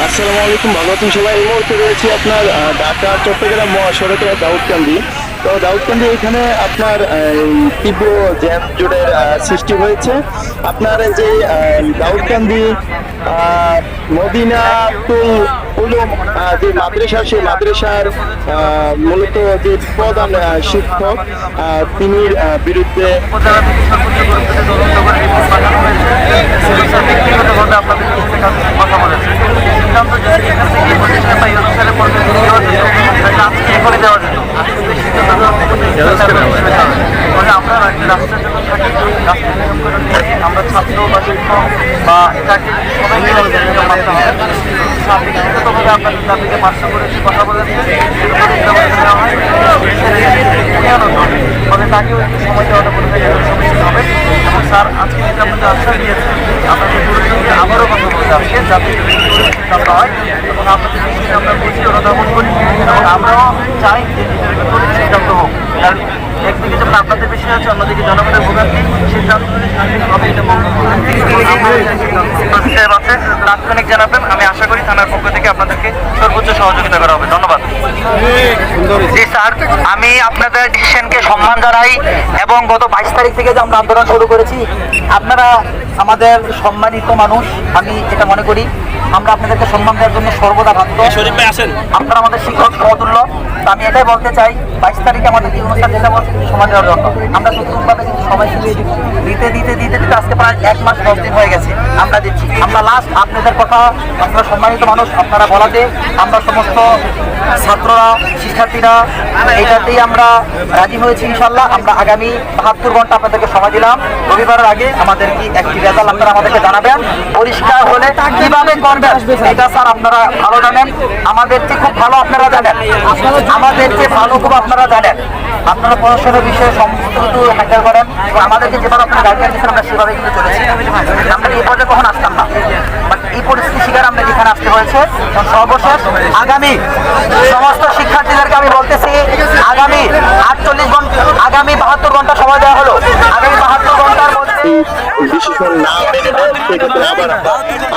আসসালামু আলাইকুম, ভালো আছেন সবাই। এই মুহূর্তে রয়েছে আপনার ঢাকা চট্টগ্রাম মহাসড়কের দাউদকান্দি। তো দাউদকান্দি এখানে আপনার তীব্র জ্যাম জটের সৃষ্টি হয়েছে। আপনার যে দাউদকান্দি মদিনাতুল উলুম যে মাদ্রাসা, সেই মাদ্রাসার মূলত যে প্রধান শিক্ষক তিনি বিরুদ্ধে উপজেলা থেকে সর্বোচ্চ গুরুত্বে তদন্ত করে রিপোর্ট পাঠানো হয়েছে। ব্যক্তিগতভাবে আপনাদের সাথে কথা বলেছে, সিদ্ধান্ত যদি এখান থেকে প্রতিষ্ঠা বা অনুসারে পরিণতি দেওয়া যেত, তাহলে আজকে করে দেওয়া যেত। ফলে আমরা রাষ্ট্রের জন্য থাকি, রাষ্ট্রের নিয়মকানুন নিয়ে আমরা ছাত্র বা শিক্ষক বা চাকরি সবাই মিলে নিয়ম মানতে হবে। ব্যক্তিগতভাবে আপনাদের দাবিকে পার্শ্ব করেছি, কথা বলেছে, দেওয়া হয় ফলে তাকেও একটু সময় দেওয়াটা বলে থাকে সমস্যা হবে। এবং স্যার আজকে যেটা আপনাদের আশ্বাস দিয়েছে, আপনাদের সঙ্গে আবারও কথা বলতে আসছে যাতে সিদ্ধান্ত হয় এবং আপনাদের বিষয়ে আমরা বুঝি অনুধাবন করি এবং আমরাও চাই যে নিজের ভিতরে সিদ্ধান্ত হোক। কারণ একদিকে যেমন আপনাদের বিষয় আছে, অন্যদিকে জনগণের ভোগান্তি, সিদ্ধান্ত হবে এটা আছে। তাৎক্ষণিক জানাবেন, আমি আশা করি থানার পক্ষ থেকে আপনাদেরকে সর্বোচ্চ সহযোগিতা করা হবে। ধন্যবাদ। জি স্যার, আমি আপনাদের ডিসিশনকে সম্মান জানাই এবং গত 22 তারিখ থেকে যে আমরা আন্দোলন শুরু করেছি, আপনারা আমাদের সম্মানিত মানুষ, আমি এটা মনে করি আমরা আপনাদেরকে সম্মান দেওয়ার জন্য সর্বদা ভাগ্য। আপনারা আমাদের শিক্ষক সমতুল্য। তো আমি এটাই বলতে চাই, 22 তারিখে আমাদের এই অনুষ্ঠান যেটা বলছি সময় দেওয়ার জন্য আমরা নতুনভাবে কিন্তু সময় দিতে দিতে দিতে দিতে আজকে প্রায় 1 মাস 10 দিন হয়ে গেছে আমরা দিচ্ছি। আমরা লাস্ট আপনাদের কথা, আপনারা সম্মানিত মানুষ, আপনারা বলাতে আমরা সমস্ত ছাত্ররা, শিক্ষার্থীরা এটাতেই আমরা রাজি হয়েছি। ইনশাল্লাহ আমরা আগামী 72 ঘন্টা আপনাদেরকে সময় দিলাম। রবিবারের আগে আমাদের কি একটি রেজাল্ট আপনারা আমাদেরকে জানাবেন, পরিষ্কার হলে কিভাবে করবেন এটা স্যার আপনারা ভালো জানেন, আমাদের চেয়ে খুব ভালো আপনারা জানেন, আমাদের চেয়ে ভালো খুব আপনারা জানেন। আপনারা পড়াশোনার বিষয়ে সমস্ত কিছু হ্যান্ডেল করেন এবং আমাদেরকে যেভাবে আপনারা গাইডলাইন দিচ্ছেন আমরা সেভাবে কিন্তু চলেছি। আমরা এই পর্যায়ে কখন আসতাম না, বাট এই পরিস্থিতি শিকার আমরা যেখানে আসতে হয়েছে। সর্বশেষ আগামী সমস্ত শিক্ষার্থীদেরকে আমি বলতেছি, আগামী 48 ঘন্টা, আগামী 72 ঘন্টা সময় দেওয়া হলো। আগামী 72 ঘন্টার মধ্যে ডিসিশন না মেনে নেন, সেক্ষেত্রে আবার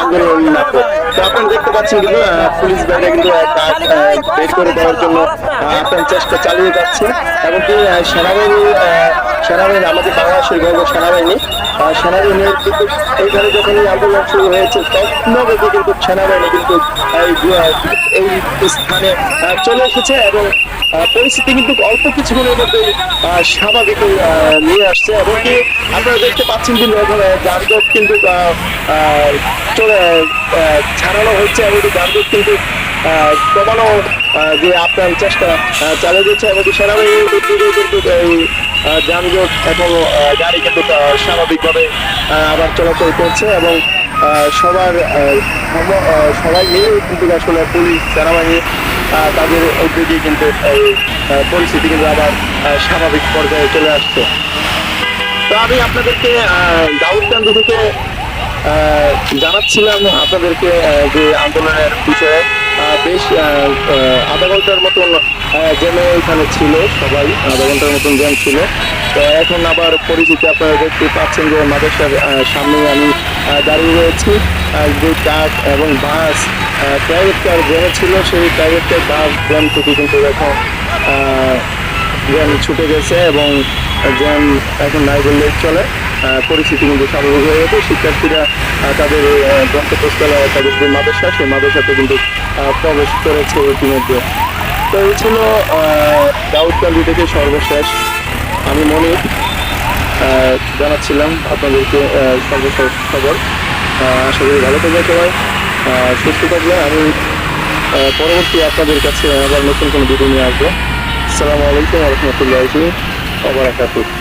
আন্দোলন লাগবে। তো আপনারা দেখতে পাচ্ছেন কিন্তু পুলিশ বাহিনী কিন্তু বের করে দেওয়ার জন্য আপনার চেষ্টা চালিয়ে যাচ্ছে। এমনকি সেনাবাহিনী আমাদের বাংলাদেশের গর্ব সেনাবাহিনীর কিন্তু এইখানে যখন এই আন্দোলন শুরু হয়েছে তখন কিন্তু সেনাবাহিনী কিন্তু এই স্থানে চলে এসেছে এবং পরিস্থিতি কিন্তু অল্প কিছুক্ষণের মধ্যে স্বাভাবিক নিয়ে আসছে। এবং কি আপনারা দেখতে পাচ্ছেন কিন্তু এখানে যানজট কিন্তু চলে ছাড়ানো হচ্ছে এবং যানজট কিন্তু কমানো যে আপনার চেষ্টা চালিয়ে যাচ্ছে। এবং সেনাবাহিনীর উদ্যোগে কিন্তু এই যানজট এখন গাড়ি কিন্তু স্বাভাবিকভাবে আবার চলাচল করছে এবং সবাই মিলে কিন্তু আসলে পুলিশ, সেনাবাহিনী তাদের উদ্যোগে কিন্তু এই পরিস্থিতি কিন্তু আবার স্বাভাবিক পর্যায়ে চলে আসছে। তো আমি আপনাদেরকে দাউদকান্দি থেকে জানাচ্ছিলাম আপনাদেরকে যে আন্দোলনের বিষয়ে বেশ আধা ঘন্টার মতন জ্যামে এখানে ছিল, সবাই আধা ঘন্টার মতন জ্যাম ছিল। তো এখন আবার পরিস্থিতি আপনারা দেখতে পাচ্ছেন যে মাদ্রাসার সামনে আমি দাঁড়িয়ে রয়েছি। যে ট্রাক এবং বাস প্রাইভেট কার জ্যামে ছিল, সেই প্রাইভেট কার বাস জ্যাম থেকে কিন্তু এখন জ্যাম ছুটে গেছে এবং জ্যাম এখন নাই বললেই চলে। পরিস্থিতি কিন্তু স্বাভাবিক হয়ে গেছে। শিক্ষার্থীরা তাদের গন্তব্যস্থলে, তাদের যে মাদ্রাসা, সেই মাদ্রাসাতে কিন্তু প্রবেশ করেছে ইতিমধ্যে। তো এই ছিল দাউদকান্দি থেকে সর্বশেষ আমি মনে জানাচ্ছিলাম আপনাদেরকে সর্বশেষ খবর। আশা করি ভালো থাকবে সবাই, সুস্থ থাকবে। আমি পরবর্তী আপনাদের কাছে আবার নতুন কোনো ভিডিও নিয়ে আসবো। আসসালামু আলাইকুম ওয়া রাহমাতুল্লাহি ওয়া বারাকাতুহু।